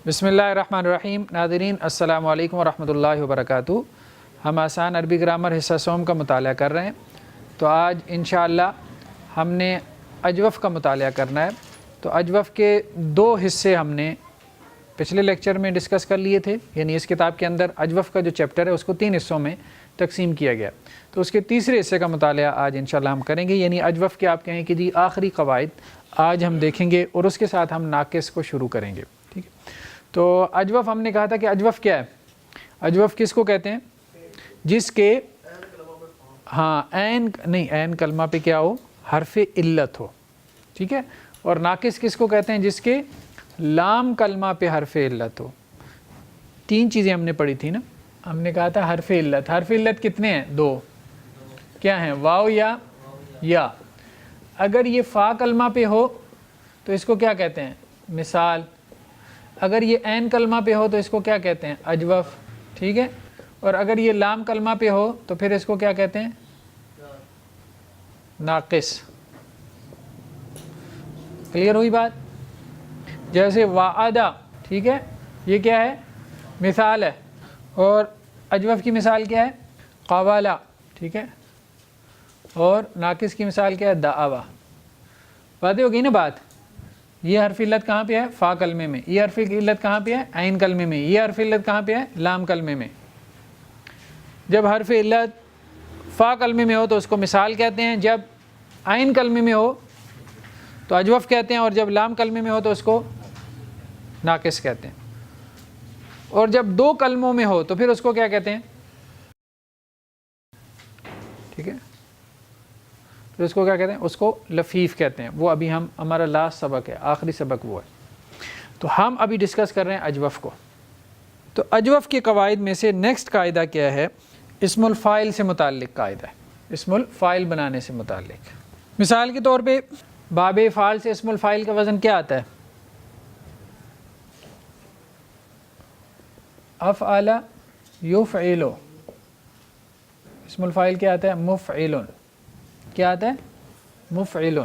بسم اللہ الرحمن الرحیم۔ ناظرین السلام علیکم ورحمۃ اللہ وبرکاتہ۔ ہم آسان عربی گرامر حصہ سوم کا مطالعہ کر رہے ہیں، تو آج انشاءاللہ ہم نے اجوف کا مطالعہ کرنا ہے۔ تو اجوف کے دو حصے ہم نے پچھلے لیکچر میں ڈسکس کر لیے تھے، یعنی اس کتاب کے اندر اجوف کا جو چیپٹر ہے اس کو 3 حصوں میں تقسیم کیا گیا، تو اس کے تیسرے حصے کا مطالعہ آج انشاءاللہ ہم کریں گے، یعنی اجوف کے آپ کہیں کہ جی آخری قواعد آج ہم دیکھیں گے، اور اس کے ساتھ ہم ناقص کو شروع کریں گے۔ ٹھیک ہے، تو اجوف ہم نے کہا تھا کہ اجوف کیا ہے؟ اجوف کس کو کہتے ہیں؟ جس کے عین کلمہ پہ کیا ہو؟ حرف علت ہو۔ ٹھیک ہے، اور ناقص کس کو کہتے ہیں؟ جس کے لام کلمہ پہ حرف علت ہو۔ 3 چیزیں ہم نے پڑھی تھی نا، ہم نے کہا تھا حرف علت۔ حرف علت کتنے ہیں؟ 2۔ کیا ہیں؟ واو یا۔ اگر یہ فا کلمہ پہ ہو تو اس کو کیا کہتے ہیں؟ مثال۔ اگر یہ عین کلمہ پہ ہو تو اس کو کیا کہتے ہیں؟ اجوف۔ ٹھیک ہے، اور اگر یہ لام کلمہ پہ ہو تو پھر اس کو کیا کہتے ہیں؟ ناقص۔ کلیئر ہوئی بات؟ جیسے وعدہ، ٹھیک ہے، یہ کیا ہے؟ مثال ہے، اور اجوف کی مثال کیا ہے؟ قوالا۔ ٹھیک ہے، اور ناقص کی مثال کیا ہے؟ دعوا۔ واضح ہو گئی نا بات؟ یہ حرف علت کہاں پہ ہے؟ فا کلمے میں۔ یہ حرف علت کہاں پہ ہے؟ عین کلمے میں۔ یہ حرف علت کہاں پہ ہے؟ لام کلمے میں۔ جب حرف علت فا کلمے میں ہو تو اس کو مثال کہتے ہیں، جب عین کلمے میں ہو تو اجوف کہتے ہیں، اور جب لام کلمے میں ہو تو اس کو ناقص کہتے ہیں، اور جب 2 کلموں میں ہو تو پھر اس کو کیا کہتے ہیں؟ ٹھیک ہے، پھر اس کو کیا کہتے ہیں؟ اس کو لفیف کہتے ہیں۔ وہ ابھی ہمارا لاسٹ سبق ہے، آخری سبق وہ ہے، تو ہم ابھی ڈسکس کر رہے ہیں اجوف کو۔ تو اجوف کے قواعد میں سے نیکسٹ قاعدہ کیا ہے؟ اسم الفاعل سے متعلق قاعدہ ہے، اسم الفاعل بنانے سے متعلق۔ مثال کے طور پہ باب افعال سے اسم الفاعل کا وزن کیا آتا ہے؟ افعل یفعل۔ اسم الفاعل کیا آتا ہے؟ مفعل۔ کیا آتا ہے؟ مفعل۔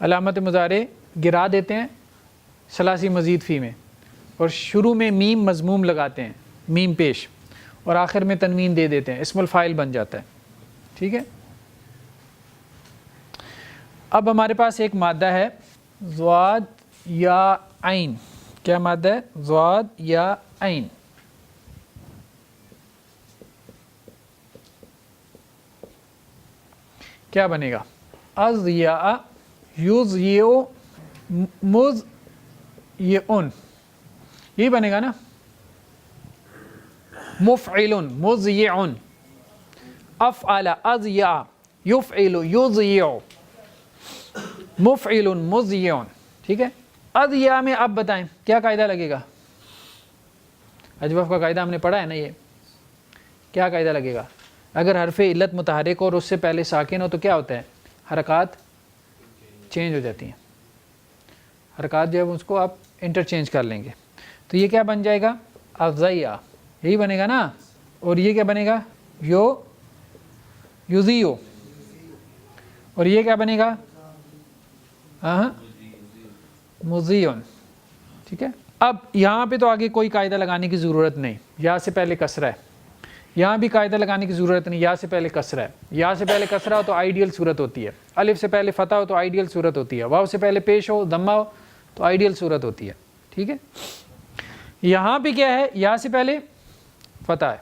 علامت مضارع گرا دیتے ہیں ثلاثی مزید فی میں، اور شروع میں میم مضموم لگاتے ہیں، میم پیش، اور آخر میں تنوین دے دیتے ہیں، اسم الفاعل بن جاتا ہے۔ ٹھیک ہے، اب ہمارے پاس ایک مادہ ہے ضاد یا عین۔ کیا مادہ ہے؟ ضاد یا عین۔ کیا بنے گا؟ اضیاء یضیع مضیعن، یہی بنے گا نا؟ مفعل مضیع، افعل اضیع یفعل یضیع، مفعل مضیع۔ ٹھیک ہے، اضیاء میں اب بتائیں کیا قاعدہ لگے گا؟ اجوف کا قاعدہ ہم نے پڑھا ہے نا، یہ کیا قاعدہ لگے گا؟ اگر حرف علت متحرک ہو اور اس سے پہلے ساکن ہو تو کیا ہوتا ہے؟ حرکات چینج ہو جاتی ہیں، حرکات جو ہے اس کو آپ انٹرچینج کر لیں گے، تو یہ کیا بن جائے گا؟ اضیاء، یہی بنے گا نا؟ اور یہ کیا بنے گا؟ یضیع، اور یہ کیا بنے گا؟ مضیع۔ ٹھیک ہے، اب یہاں پہ تو آگے کوئی قاعدہ لگانے کی ضرورت نہیں، یا سے پہلے کسرہ ہے، یہاں بھی قاعدہ لگانے کی ضرورت نہیں، یا سے پہلے کسرہ ہے۔ یا سے پہلے کسرہ ہو تو آئیڈیل صورت ہوتی ہے، الف سے پہلے فتح ہو تو آئیڈیل صورت ہوتی ہے، واو سے پہلے پیش ہو ضمہ ہو تو آئیڈیل صورت ہوتی ہے۔ ٹھیک ہے، یہاں پہ کیا ہے؟ یا سے پہلے فتح ہے،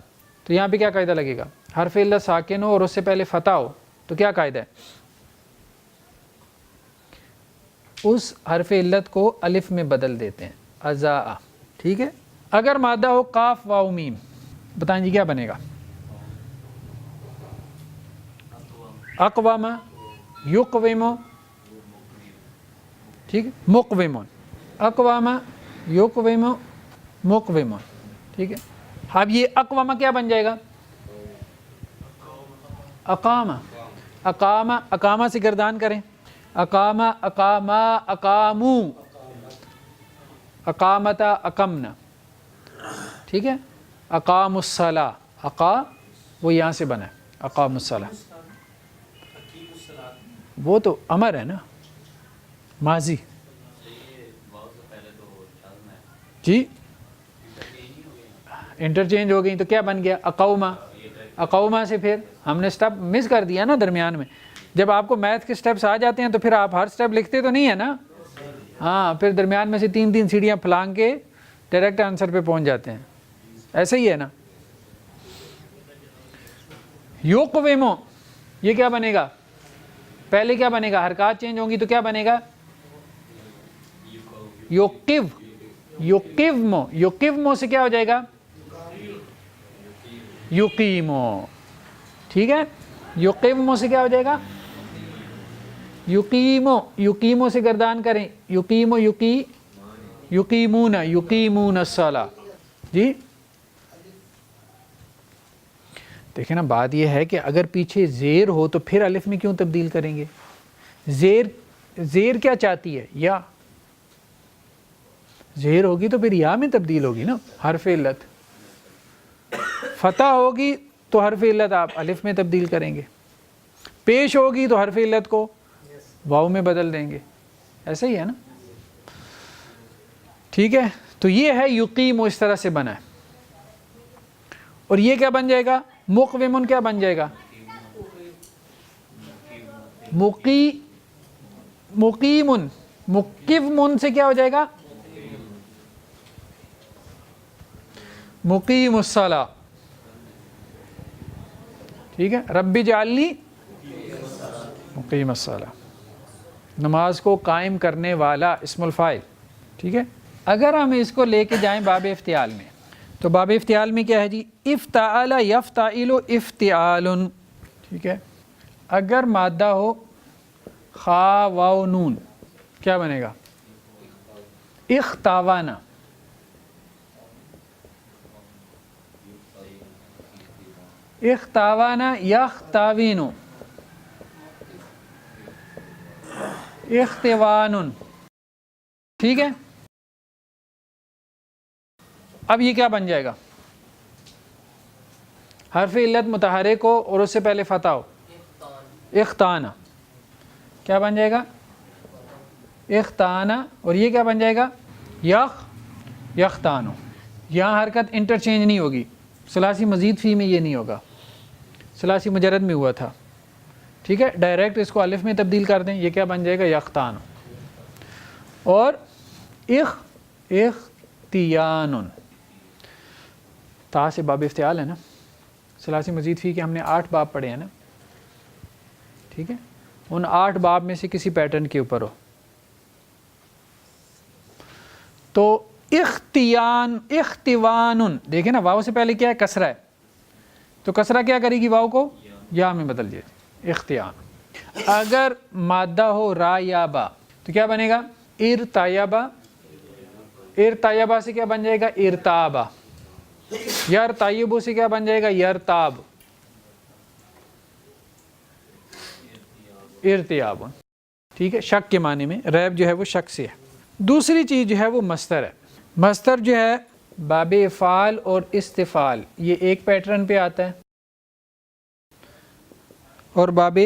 تو یہاں پہ کیا قاعدہ لگے گا؟ حرف علت ساکن ہو اور اس سے پہلے فتح ہو تو کیا قاعدہ ہے؟ اس حرف علت کو الف میں بدل دیتے ہیں، ازاء۔ ٹھیک ہے، اگر مادہ ہو قاف واو میم، بتائیں جی کیا بنے گا؟ اقوام یقوم، ٹھیک ہے، مقوم، اقوام یقوم مقوم۔ ٹھیک ہے، اب یہ اقوام کیا بن جائے گا؟ اقامہ۔ اقامہ، اقامہ سے گردان کریں، اقامہ اقاما اقامو، اقامتا اقمنا۔ ٹھیک ہے، اقام الصلاۃ، اقا وہ یہاں سے بنا ہے، اقام الصلاۃ، وہ تو امر ہے نا، ماضی۔ جی انٹرچینج ہو گئی تو کیا بن گیا اقوما. اقوما سے پھر ہم نے سٹیپ مس کر دیا نا درمیان میں. جب آپ کو میتھ کے سٹیپس آ جاتے ہیں تو پھر آپ ہر سٹیپ لکھتے تو نہیں ہے نا. ہاں پھر درمیان میں سے 3 سیڑھیاں پھلانگ کے ڈائریکٹ آنسر پہ پہنچ جاتے ہیں. ایسا ہی ہے نا. یقومو یہ کیا بنے گا؟ پہلے کیا بنے گا؟ حرکات چینج ہوں گی تو کیا بنے گا؟ یقو. یقومو. یقومو سے کیا ہو جائے گا؟ یقیمو. ٹھیک ہے. یقومو سے کیا ہو جائے گا؟ یقیمو. یقیمو سے گردان کریں. یقیمو. یقیمون. یقیمون الصلاۃ. جی دیکھیں نا بات یہ ہے کہ اگر پیچھے زیر ہو تو پھر الف میں کیوں تبدیل کریں گے؟ زیر کیا چاہتی ہے؟ یا. زیر ہوگی تو پھر یا میں تبدیل ہوگی نا حرف علت. فتح ہوگی تو حرف علت آپ الف میں تبدیل کریں گے. پیش ہوگی تو حرف علت کو واو میں بدل دیں گے. ایسا ہی ہے نا. ٹھیک ہے. تو یہ ہے یقیم، اس طرح سے بنا ہے. اور یہ کیا بن جائے گا؟ مقومن کیا بن جائے گا؟ مقیمن. مقیمن سے کیا ہو جائے گا؟ مقیم الصلاۃ. ٹھیک ہے. رب اجعلنی مقیم الصلاۃ. نماز کو قائم کرنے والا اسم الفاعل. ٹھیک ہے. اگر ہم اس کو لے کے جائیں باب افتعال میں تو باب افتعال میں کیا ہے جی؟ افتعال یفتعل افتعال. ٹھیک ہے. اگر مادہ ہو خا واو نون کیا بنے گا؟ اختاوانا. اختاوانا یختاوینو. اختوان. ٹھیک ہے. اب یہ کیا بن جائے گا؟ حرف علت متحرک ہو اور اس سے پہلے فتح ہو. اختانا. کیا بن جائے گا؟ اختانا. اور یہ کیا بن جائے گا؟ یختانو. یہاں حرکت انٹرچینج نہیں ہوگی. ثلاثی مزید فی میں یہ نہیں ہوگا. ثلاثی مجرد میں ہوا تھا. ٹھیک ہے. ڈائریکٹ اس کو الف میں تبدیل کر دیں. یہ کیا بن جائے گا؟ یختانو. اور اختیان. تا سے باب افتعال ہے نا. ثلاثی مزید فی کے ہم نے 8 باب پڑھے ہیں نا. ٹھیک ہے. ان 8 باب میں سے کسی پیٹرن کے اوپر ہو تو اختوان. دیکھیں نا واو سے پہلے کیا ہے؟ کسرہ ہے. تو کسرہ کیا کرے گی؟ واو کو یا میں بدل دے. اختیان. اگر مادہ ہو را یا با تو کیا بنے گا؟ ارتایبا. ارتایبا سے کیا بن جائے گا؟ ارتابا. یرتایبو سے کیا بن جائے گا؟ یرتاب. ارتیاب. ٹھیک ہے. شک کے معنی میں. ریب جو ہے وہ شک سے ہے. دوسری چیز جو ہے وہ مصدر ہے. مصدر جو ہے باب افعال اور استفعال یہ ایک پیٹرن پہ آتا ہے اور باب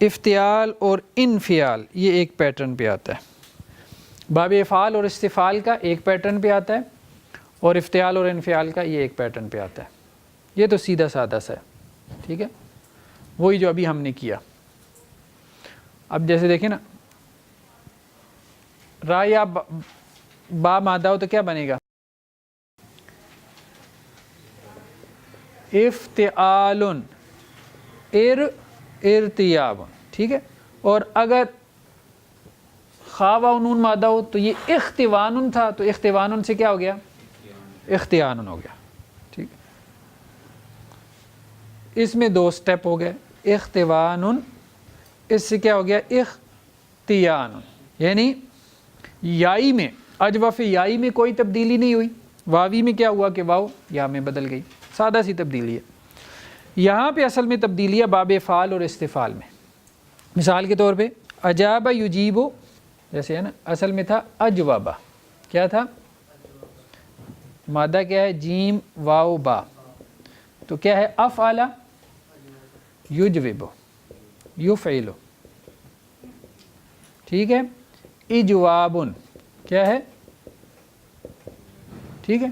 افتعال اور انفعال یہ ایک پیٹرن پہ آتا ہے. باب افعال اور استفعال کا ایک پیٹرن پہ آتا ہے اور افتعال اور انفعال کا یہ ایک پیٹرن پہ آتا ہے. یہ تو سیدھا سادہ سا ہے. ٹھیک ہے. وہی جو ابھی ہم نے کیا. اب جیسے دیکھیں نا را یا با مادہ ہو تو کیا بنے گا؟ افتعال. ارتیاب. ٹھیک ہے. اور اگر خا و نون مادہ ہو تو یہ اختوان تھا تو اختوان سے کیا ہو گیا؟ اختیان ہو گیا. ٹھیک ہے. اس میں 2 سٹیپ ہو گئے. اختوان. اس سے کیا ہو گیا؟ اختیان. یعنی یائی میں اجوف یائی میں کوئی تبدیلی نہیں ہوئی. واوی میں کیا ہوا کہ واو یا میں بدل گئی. سادہ سی تبدیلی ہے. یہاں پہ اصل میں تبدیلی ہے باب افعال اور استفعال میں. مثال کے طور پہ اجاب یجیبو جیسے ہے نا. اصل میں تھا اجوابا. کیا تھا؟ مادہ کیا ہے؟ جیم واو با. تو کیا ہے؟ افعل یجوب یفعل. ٹھیک ہے. اجواب کیا ہے؟ ٹھیک ہے.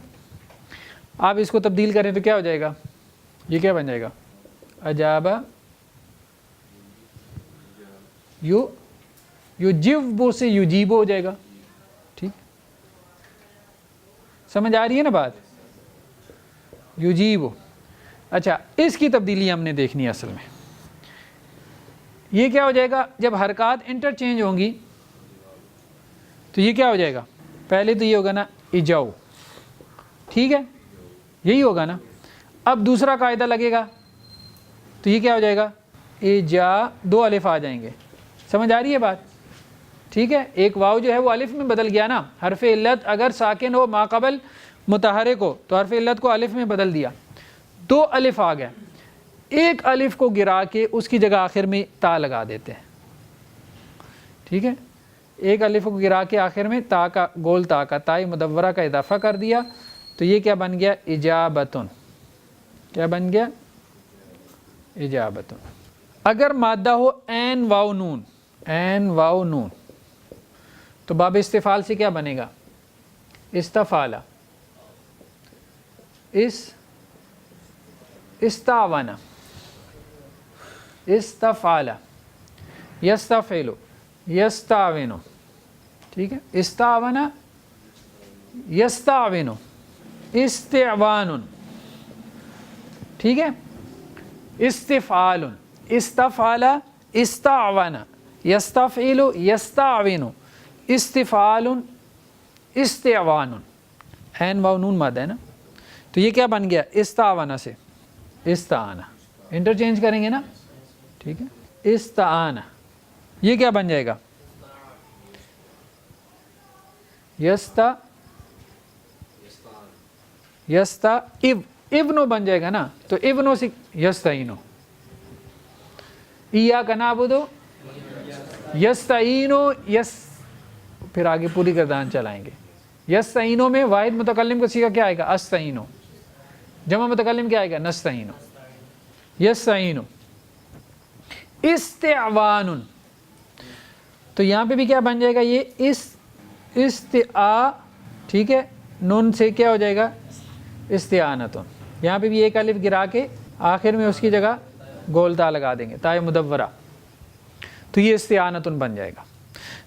آپ اس کو تبدیل کریں تو کیا ہو جائے گا, یہ کیا بن جائے گا, اجابہ یجیبو سے یجیبو ہو جائے گا. ٹھیک, سمجھ آ رہی ہے نا بات, یجیبو. اچھا, اس کی تبدیلی ہم نے دیکھنی ہے. اصل میں یہ کیا ہو جائے گا, جب حرکات انٹرچینج ہوں گی تو یہ کیا ہو جائے گا, پہلے تو یہ ہوگا نا ایجاؤ, ٹھیک ہے, یہی ہوگا نا. اب دوسرا قاعدہ لگے گا تو یہ کیا ہو جائے گا, ایجا, دو الف آ جائیں گے. سمجھ آ رہی ہے بات, ٹھیک ہے. ایک واو جو ہے وہ الف میں بدل گیا نا, حرف علت اگر ساکن ہو ماقبل متحرک ہو تو حرف علت کو الف میں بدل دیا, دو الف آ گئے. ایک الف کو گرا کے اس کی جگہ آخر میں تا لگا دیتے ہیں. ٹھیک ہے, ایک الف کو گرا کے آخر میں تا کا, گول تا کا, تائے مدورہ کا اضافہ کر دیا تو یہ کیا بن گیا, اجابتن. کیا بن گیا, اجابتن. اگر مادہ ہو عین واو نون, عین واو نون, تو باب استفعال سے کیا بنے گا, استفعال, استعون, استفعل, یستفعل, یستعون. ٹھیک ہے, استعون, یستعون, استعوان. ٹھیک ہے, استفعال, استفعل, استعون, یستفعل, یستعون, استفعال, استعوان. عین واو نون مادہ ہے نا, تو یہ کیا بن گیا, استعون سے استعانہ. انٹرچینج کریں گے نا, ٹھیک ہے, استعانہ. یہ کیا بن جائے گا, ابنو بن جائے گا نا, تو ابنو سے یستعینو. ایاک نعبدو, یستعینو, پھر آگے پوری گردان چلائیں گے. یستعینو میں واحد متکلم کا صیغہ کیا آئے گا, استعینو. جمع متکلم کیا آئے گا, نستعینو. یستعینو. استعوان, تو یہاں پہ بھی کیا بن جائے گا, یہ استعا. ٹھیک ہے, نون سے کیا ہو جائے گا, استعانتن. یہاں پہ بھی ایک الف گرا کے آخر میں اس کی جگہ گول تا لگا دیں گے, تائے مدورہ, تو یہ استعانتن بن جائے گا.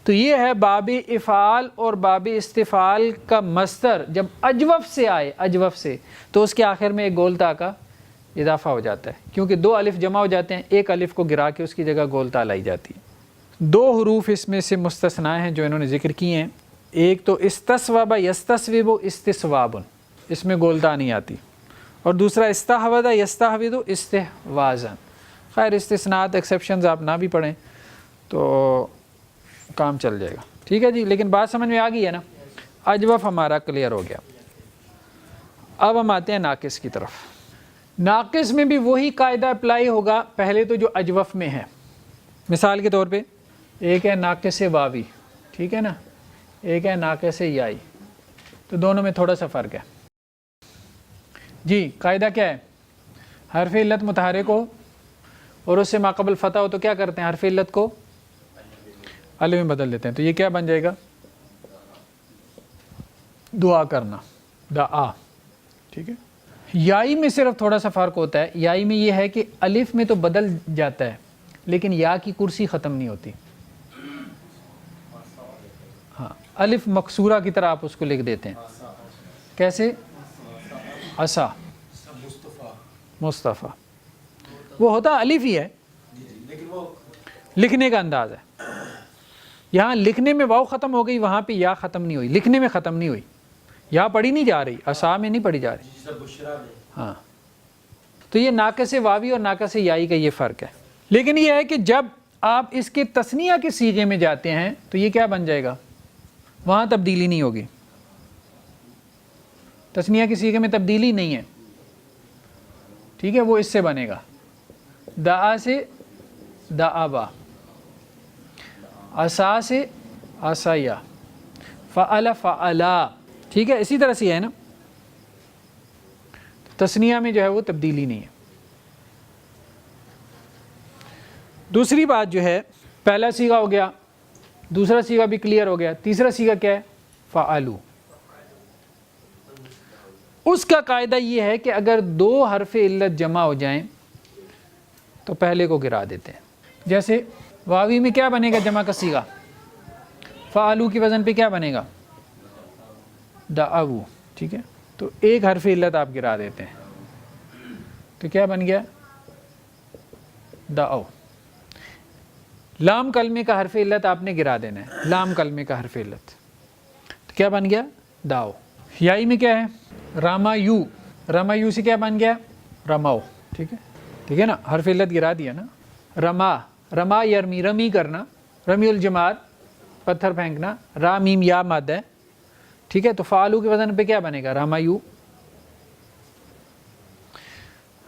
تو یہ ہے باب افعال اور باب استفعال کا مصدر جب اجوف سے آئے, اجوف سے, تو اس کے آخر میں ایک گول تا کا اضافہ ہو جاتا ہے, کیونکہ دو الف جمع ہو جاتے ہیں, ایک الف کو گرا کے اس کی جگہ گول تا لائی جاتی ہے. دو حروف اس میں سے مستثنی ہیں جو انہوں نے ذکر کیے ہیں. ایک تو استصوب, یستصوب, استصواب, اس میں گول تا نہیں آتی, اور دوسرا استحوذ, یستحوذ, استحواذا. خیر استثناءات ایکسیپشنز آپ نہ بھی پڑھیں تو کام چل جائے گا. ٹھیک ہے جی, لیکن بات سمجھ میں آ گئی ہے نا, اجوف ہمارا کلیئر ہو گیا. اب ہم آتے ہیں ناقص کی طرف. ناقص میں بھی وہی قاعدہ اپلائی ہوگا پہلے تو جو اجوف میں ہے. مثال کے طور پہ ایک ہے ناقص واوی, ٹھیک ہے نا, ایک ہے ناقص یائی, تو دونوں میں تھوڑا سا فرق ہے. جی قاعدہ کیا ہے, حرف علت متحرک ہو اور اس سے ماقبل فتح ہو تو کیا کرتے ہیں, حرف علت کو الف میں بدل دیتے ہیں. تو یہ کیا بن جائے گا, دعا کرنا, دعا. ٹھیک ہے, یائی میں صرف تھوڑا سا فرق ہوتا ہے. یائی میں یہ ہے کہ الف میں تو بدل جاتا ہے لیکن یا کی کرسی ختم نہیں ہوتی. ہاں, الف مقصورہ کی طرح آپ اس کو لکھ دیتے ہیں. کیسے, عصا, مصطفیٰ, وہ ہوتا الف ہی ہے, لکھنے کا انداز ہے. یہاں لکھنے میں واو ختم ہو گئی, وہاں پہ یا ختم نہیں ہوئی, لکھنے میں ختم نہیں ہوئی, یا پڑھی نہیں جا رہی, عصا میں نہیں پڑھی جا رہی. ہاں, تو یہ ناقص واوی اور ناقص یائی کا یہ فرق ہے. لیکن یہ ہے کہ جب آپ اس کے تثنیہ کے صیغے میں جاتے ہیں تو یہ کیا بن جائے گا, وہاں تبدیلی نہیں ہوگی. تثنیہ کے صیغے میں تبدیلی نہیں ہے. ٹھیک ہے, وہ اس سے بنے گا, دعا سے دعابا, عصا سے عصایا, فعل فعلا. ٹھیک ہے, اسی طرح سے ہے نا, تثنیہ میں جو ہے وہ تبدیلی نہیں ہے. دوسری بات جو ہے, پہلا صیغہ ہو گیا, دوسرا صیغہ بھی کلیئر ہو گیا, تیسرا صیغہ کیا ہے, فعلو. اس کا قاعدہ یہ ہے کہ اگر دو حرف علت جمع ہو جائیں تو پہلے کو گرا دیتے ہیں. جیسے واوی میں کیا بنے گا جمع کا صیغہ؟ فعلو کی وزن پہ کیا بنے گا؟ دعو. ٹھیک ہے، تو ایک حرف علت آپ گرا دیتے ہیں تو کیا بن گیا؟ دعو. لام کلمے کا حرف علت آپ نے گرا دینا ہے، لام کلمے کا حرف علت، تو کیا بن گیا؟ داؤ. یائی میں کیا ہے؟ راما یو. راما یو سے کیا بن گیا؟ رماؤ. ٹھیک ہے، ٹھیک ہے نا، حرف علت گرا دیا نا. رما، رما یرمی، رمی کرنا، رمی الجمار پتھر پھینکنا، را میم یا مد ہے. ٹھیک ہے، تو فعلو کے وزن پہ کیا بنے گا؟ راما یو.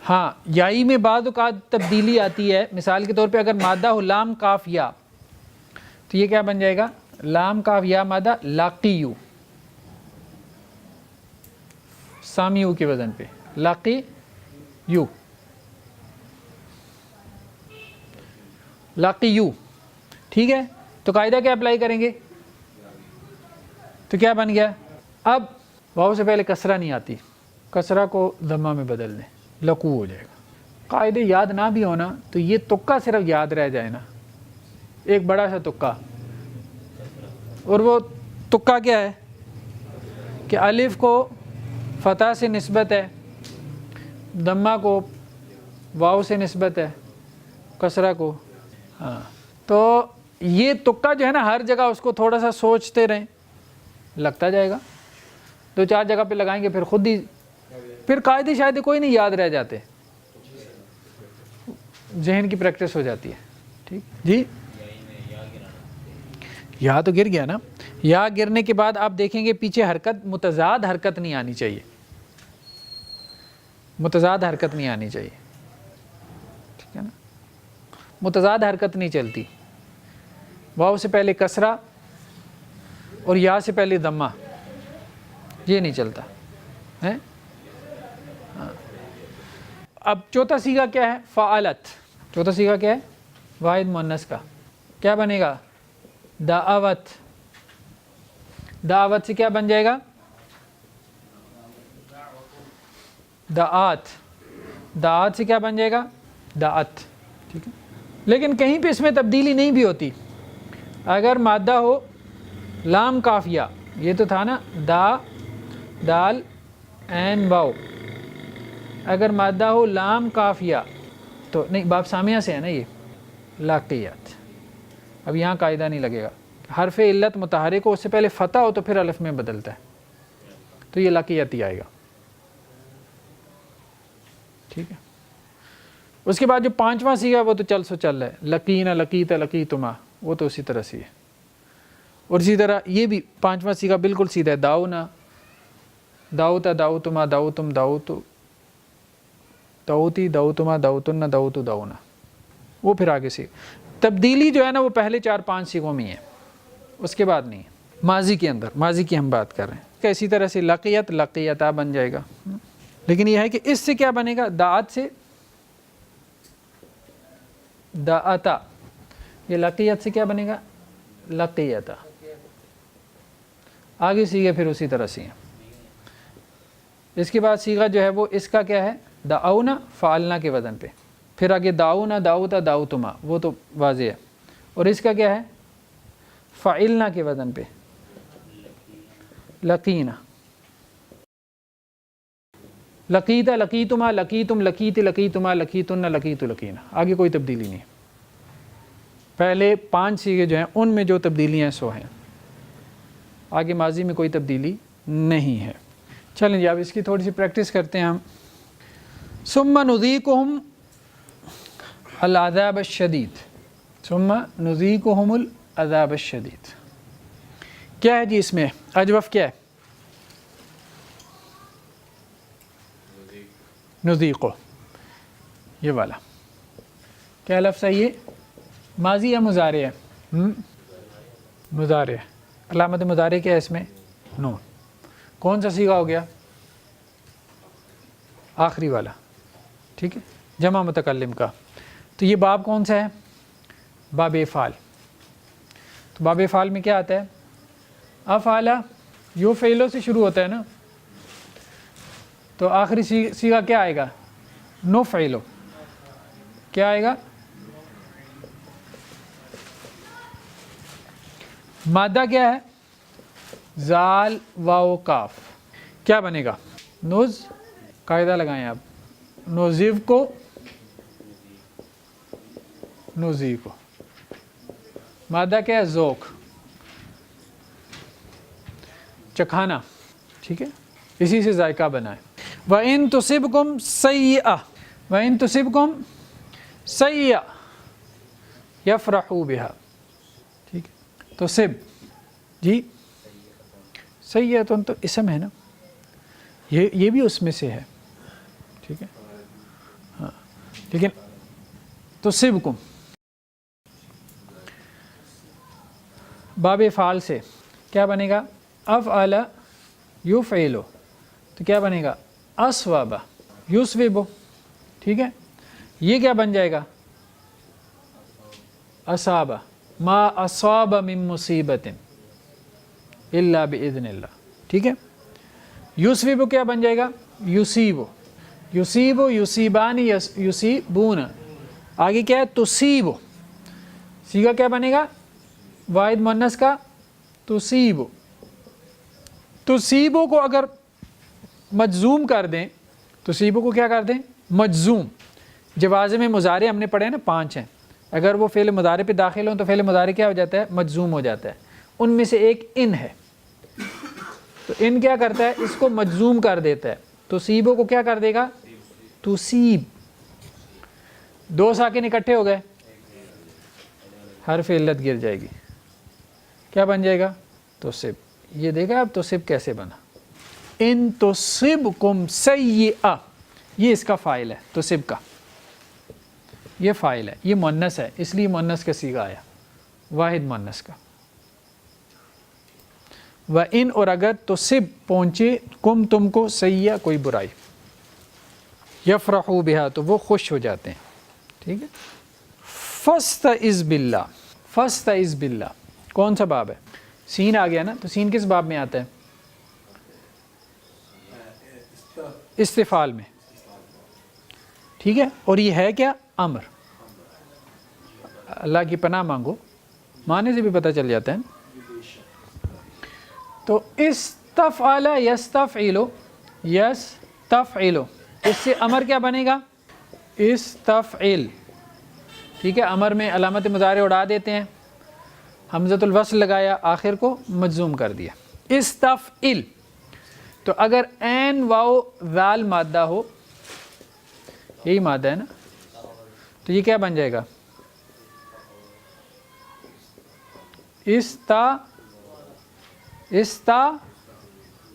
ہاں، یائی میں بعض اوقات تبدیلی آتی ہے. مثال کے طور پہ اگر مادہ ہو لام کاف یا، تو یہ کیا بن جائے گا؟ لام کاف یا مادہ لاقی یو، سامی یو کے وزن پہ لاقی یو، لاقی یو. ٹھیک ہے، تو قاعدہ کیا اپلائی کریں گے؟ تو کیا بن گیا؟ اب واو سے پہلے کسرہ نہیں آتی، کسرہ کو ضمہ میں بدل دیں، لقو ہو جائے گا. قاعدے یاد نہ بھی ہونا تو یہ تکا صرف یاد رہ جائے نا، ایک بڑا سا تکا. اور وہ تکا کیا ہے کہ الف کو فتح سے نسبت ہے، ضمہ کو واو سے نسبت ہے، کسرہ کو. ہاں، تو یہ تکا جو ہے نا ہر جگہ اس کو تھوڑا سا سوچتے رہیں، لگتا جائے گا. دو چار جگہ پہ لگائیں گے پھر خود ہی، پھر قاعدے شاید کوئی نہیں یاد رہ جاتے، ذہن کی پریکٹس ہو جاتی ہے. ٹھیک جی، یا تو گر گیا نا. یا گرنے کے بعد آپ دیکھیں گے پیچھے حرکت، متضاد حرکت نہیں آنی چاہیے، متضاد حرکت نہیں آنی چاہیے. ٹھیک ہے نا، متضاد حرکت نہیں چلتی. واو سے پہلے کسرہ اور یا سے پہلے ضمہ، یہ نہیں چلتا ہے. اب چوتھا صیغہ کیا ہے؟ فعلت. چوتھا صیغہ کیا ہے؟ واحد مؤنث کا. کیا بنے گا؟ دعوت. دعوت سے کیا بن جائے گا؟ دعات. دعات سے کیا بن جائے گا؟ دعت. ٹھیک ہے، لیکن کہیں پہ اس میں تبدیلی نہیں بھی ہوتی. اگر مادہ ہو لام کافیہ، یہ تو تھا نا دا دال این واو، اگر مادہ ہو لام کافیہ تو نہیں، باب سامیہ سے ہے نا یہ لاقیت. اب یہاں قاعدہ نہیں لگے گا، حرف علت متحرک ہو اس سے پہلے فتح ہو تو پھر الف میں بدلتا ہے، تو یہ لاقیت ہی آئے گا. ٹھیک ہے، اس کے بعد جو پانچواں صیغہ وہ تو چل سو چل رہا ہے، لقین لقیت لقیتما، وہ تو اسی طرح سے ہے. اور اسی طرح یہ بھی پانچواں صیغہ بالکل سیدھا ہے، داؤنا داؤتا داؤتما داؤتم داؤتو داؤتی داؤتما داؤتن داؤتو داؤنا. وہ پھر آگے سے تبدیلی جو ہے نا وہ پہلے 4-5 صیغوں میں ہے، اس کے بعد نہیں. ماضی کے اندر، ماضی کی ہم بات کر رہے ہیں. اسی طرح سے لقیت لقیتا بن جائے گا، لیکن یہ ہے کہ اس سے کیا بنے گا؟ دعات سے دعتا. یہ لقیت سے کیا بنے گا؟ لقیتا. آگے صیغے پھر اسی طرح سے ہیں. اس کے بعد صیغہ جو ہے وہ اس کا کیا ہے؟ دعونا فعلنا کے وزن پہ. پھر آگے داؤنا داؤتا داؤتما، وہ تو واضح ہے. اور اس کا کیا ہے؟ فعلنا کے وزن پہ لقینا. لقیتا لقیتما لقیتم لقیت لقیتما لقیتن لقیت لقینا. آگے کوئی تبدیلی نہیں. پہلے 5 صیغے جو ہیں ان میں جو تبدیلیاں سو ہیں، آگے ماضی میں کوئی تبدیلی نہیں ہے. چلیں جی اب اس کی تھوڑی سی پریکٹس کرتے ہیں ہم. ثم نذیقہم العذاب الشدید. ثم نذیقہم العذاب الشدید کیا ہے جی؟ اس میں اجوف کیا ہے؟ نذیقو، یہ والا کیا لفظ ہے؟ یہ ماضی یا مضارع ہے؟ مضارع. علامت مضارع کیا ہے اس میں؟ نون. کون سا صیغہ ہو گیا؟ آخری والا. ٹھیک ہے، جمع متکلم کا. تو یہ باب کون سا ہے؟ باب افعال. تو باب افعال میں کیا آتا ہے؟ افعال، یو فعلوں سے شروع ہوتا ہے نا. تو آخری سیغہ کیا آئے گا؟ نفعلو. کیا آئے گا؟ مادہ کیا ہے؟ زال واو کاف. کیا بنے گا؟ نوز. قاعدہ لگائیں آپ. نوزیو کو نوزی کو. مادہ کیا ہے؟ ذوق، چکھانا. ٹھیک ہے، اسی سے ذائقہ بنا ہے. وَإِن تُصِبْكُمْ سَيِّئَةٌ وَإِن تُصِبْكُمْ سَيِّئَةٌ يَفْرَحُوا بِهَا. ٹھیک ہے، تو صب جی سیئۃ تو اسم ہے نا، یہ بھی اس میں سے ہے. ٹھیک ہے ہاں، لیکن تصبکم باب فعال سے کیا بنے گا؟ افعل یفعل. تو کیا بنے گا؟ اصوب یصوب. ٹھیک ہے، یہ کیا بن جائے گا؟ اصاب. ما اصاب من مصیبت الا باذن اللہ. ٹھیک ہے، یصوب کیا بن جائے گا؟ یصیب. یصیب یصیبان یصیبون. آگے کیا ہے؟ تصیب. سیگا کیا بنے گا؟ واحد مؤنث کا تصیب. تصیبو کو اگر مجزوم کر دیں، تصیبو کو کیا کر دیں؟ مجزوم. جوازم مضارع ہم نے پڑھے نا 5 ہیں، اگر وہ فعل مضارع پہ داخل ہوں تو فعل مضارع کیا ہو جاتا ہے؟ مجزوم ہو جاتا ہے. ان میں سے ایک ان ہے، تو ان کیا کرتا ہے؟ اس کو مجزوم کر دیتا ہے. تصیبو کو کیا کر دے گا؟ تصیب. 2 ساکن اکٹھے ہو گئے، حرف علت گر جائے گی. کیا بن جائے گا؟ تصب. یہ دیکھا اب تصب کیسے بنا. ان تصبکم سیئہ، یہ اس کا فاعل ہے. تصب کا یہ فاعل ہے، یہ مؤنث ہے، اس لیے مؤنث کا صیغہ آیا، واحد مؤنث کا. وَإِن اور اگر تصب پہنچے کم تم کو سیئہ کوئی برائی، یفرحوا بہا تو وہ خوش ہو جاتے ہیں. ٹھیک ہے. فاستعذ باللہ. فاستعذ باللہ کون سا باب ہے؟ سین آ گیا نا، تو سین کس باب میں آتا ہے؟ استفعال میں. ٹھیک ہے، اور یہ ہے کیا؟ امر. اللہ کی پناہ مانگو، معنی سے بھی پتہ چل جاتا ہے. تو استفعل یستفعل یستفعل، اس سے امر کیا بنے گا؟ استفعل. ٹھیک ہے، امر میں علامت مضارع اڑا دیتے ہیں، حمزۃ الوصل لگایا، آخر کو مجزوم کر دیا. استفعل. تو اگر عین واو ذال مادہ ہو، یہی مادہ ہے نا، تو یہ کیا بن جائے گا؟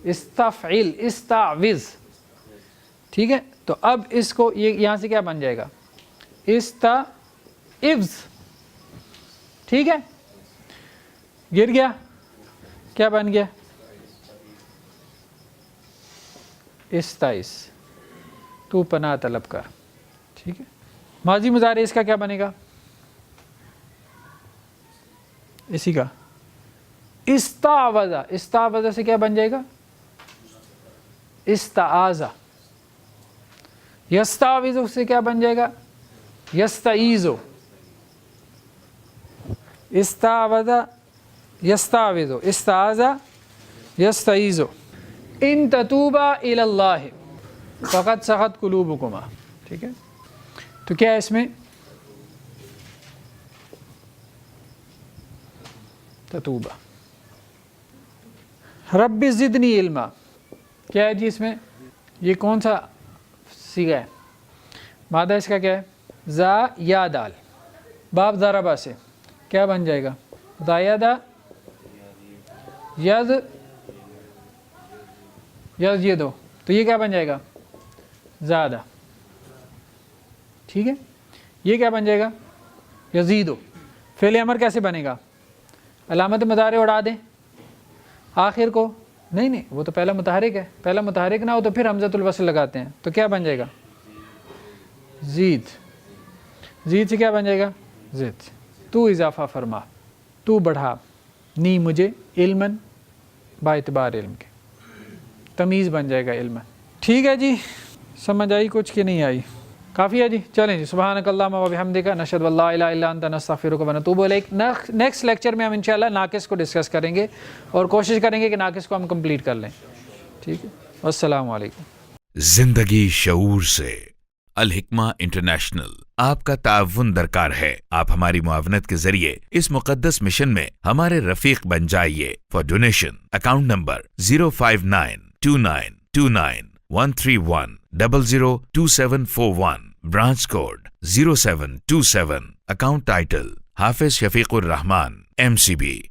استفعل استعوذ. ٹھیک ہے، تو اب اس کو یہاں سے کیا بن جائے گا؟ استعوذ. ٹھیک ہے، گر گیا، کیا بن گیا؟ استعذ، تو پناہ طلب کر. ٹھیک ہے، ماضی مضارع اس کا کیا بنے گا؟ اسی کا استعوذ. استعوذ سے کیا بن جائے گا؟ استعاذ. یستعوذ سے کیا بن جائے گا؟ یستعیذ. استعوذ یستعوذ، استعاذ یستعیذ. ان تتوبا الی اللہ فقد سغت قلوبکما. ٹھیک ہے، تو کیا ہے اس میں؟ تتوبہ. رب زدنی علما، کیا ہے جی اس میں؟ یہ کون سا صیغہ ہے؟ مادہ اس کا کیا ہے؟ زا یا دال. باب ضربہ سے کیا بن جائے گا؟ زایدہ ید یزیدو، تو یہ کیا بن جائے گا؟ زیادہ. ٹھیک ہے، یہ کیا بن جائے گا؟ یزیدو. فعل امر کیسے بنے گا؟ علامت مضارع اڑا دیں آخر کو، نہیں وہ تو پہلا متحرک ہے. پہلا متحرک نہ ہو تو پھر حمزۃ الوصل لگاتے ہیں، تو کیا بن جائے گا؟ زید. زید سے کیا بن جائے گا؟ زد. تو اضافہ فرما، تو بڑھا، نی مجھے علمن با اعتبار علم کے، تمیز بن جائے گا علمن. ٹھیک ہے جی, سمجھ آئی کچھ کہ نہیں آئی؟ کافی ہے جی. چلیں جی, سبحانک اللہم و بحمدک نشہد ان لا الہ الا انت نستغفرک و نتوب الیک. نیکسٹ لیکچر میں ہم انشاءاللہ ناقص کو ڈسکس کریں گے اور کوشش کریں گے کہ ناقص کو ہم کمپلیٹ کر لیں. ٹھیک ہے, السلام علیکم. زندگی شعور سے. الحکمہ انٹرنیشنل آپ کا تعاون درکار ہے. آپ ہماری معاونت کے ذریعے اس مقدس مشن میں ہمارے رفیق بن جائیے. For donation account number 059292131002741, branch code 0727, account title Hafiz Shafiq Rahman MCB.